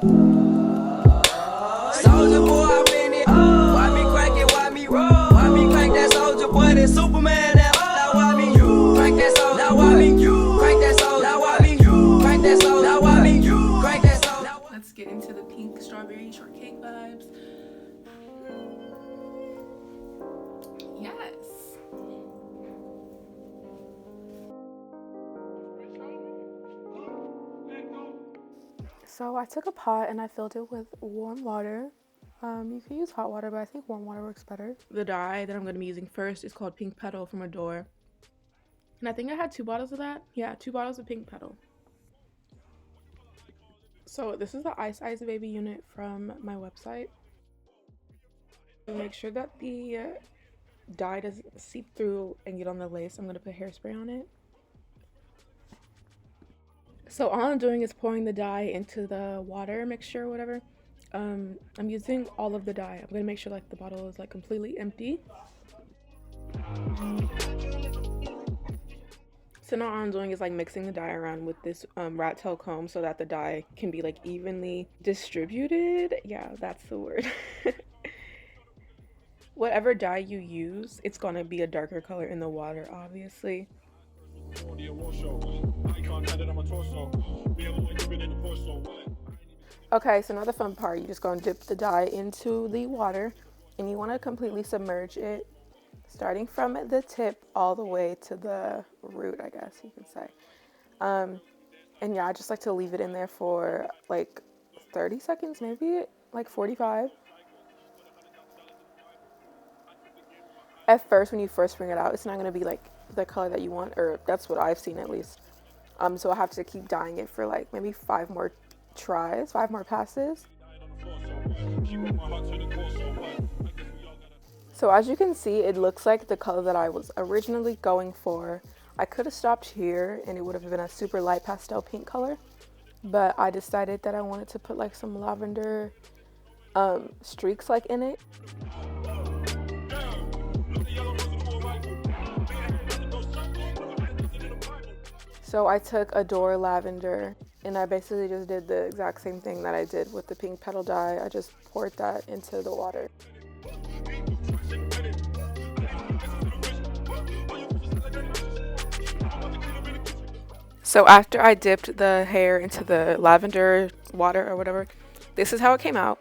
Soldier boy, I'm in it. Why me crack it? Why me roll? Why me crack that soldier boy? That Superman. Now why me you crack that soldier? Now why me you crack that soldier? Now why me you crack that soldier? Now why me you crack that soldier? Let's get into the pink strawberry shortcake vibes. Yes. So I took a pot and I filled it with warm water. You can use hot water, but I think warm water works better. The dye that I'm going to be using first is called Pink Petal from Adore. And I think I had 2 bottles of that. Yeah, 2 bottles of Pink Petal. So this is the Ice Ice Baby unit from my website. Make sure that the dye doesn't seep through and get on the lace. I'm going to put hairspray on it. So all I'm doing is pouring the dye into the water mixture or whatever. I'm using all of the dye. I'm going to make sure like the bottle is like completely empty. So now all I'm doing is like mixing the dye around with this rat tail comb so that the dye can be like evenly distributed. Yeah, that's the word. Whatever dye you use, it's gonna be a darker color in the water, obviously. Okay, so now the fun part, you're just gonna dip the dye into the water and you wanna completely submerge it, starting from the tip all the way to the root, I guess you could say. And yeah, I just like to leave it in there for like 30 seconds, maybe like 45. At first, when you first bring it out, it's not going to be like the color that you want, or that's what I've seen at least. So I have to keep dyeing it for like maybe 5 more tries, 5 more passes. So as you can see, it looks like the color that I was originally going for. I could have stopped here and it would have been a super light pastel pink color, but I decided that I wanted to put like some lavender streaks like in it. So I took Adore Lavender and I basically just did the exact same thing that I did with the Pink Petal dye. I just poured that into the water. So after I dipped the hair into the lavender water or whatever, this is how it came out.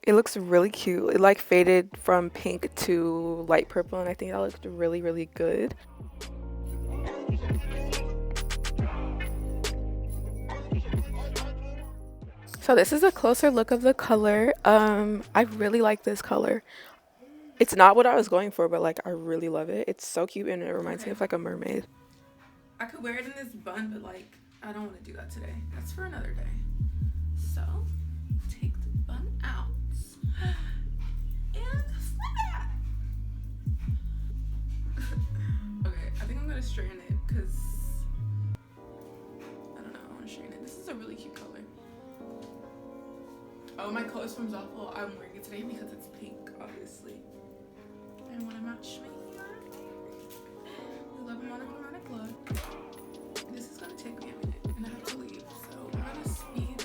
It looks really cute. It like faded from pink to light purple and I think that looked really, really good. So this is a closer look of the color. I really like this color. It's not what I was going for, but like I really love it. It's so cute and it reminds me of like a mermaid. I could wear it in this bun, but like I don't want to do that today. That's for another day. So take the bun out and snap it. Okay, I think I'm gonna straighten it because I don't know. I want to straighten it. This is a really cute color. Oh, my clothes from Zoffel. I'm wearing it today because it's pink, obviously. And want to match my hair. We love a monochromatic look. This is gonna take me a minute, and I have to leave, so I'm gonna speed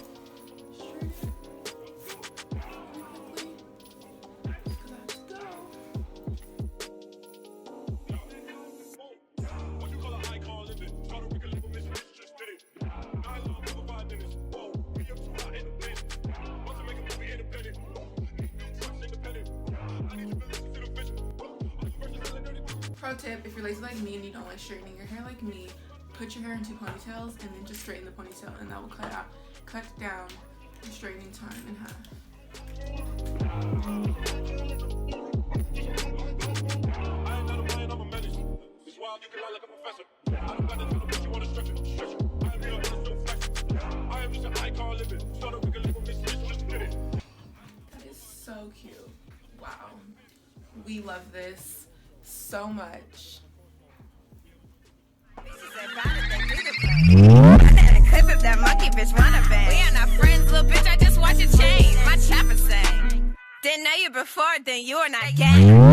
straight quickly because I have to go. Pro tip, if you're lazy like me and you don't like straightening your hair like me, put your hair into ponytails and then just straighten the ponytail and that will cut down the straightening time in half. That is so cute. Wow. We love this so much. Clip if that monkey bitch wanna bang. We are not friends, little bitch. I just watch it change. My chopper say. Didn't know you before, then you are not gang.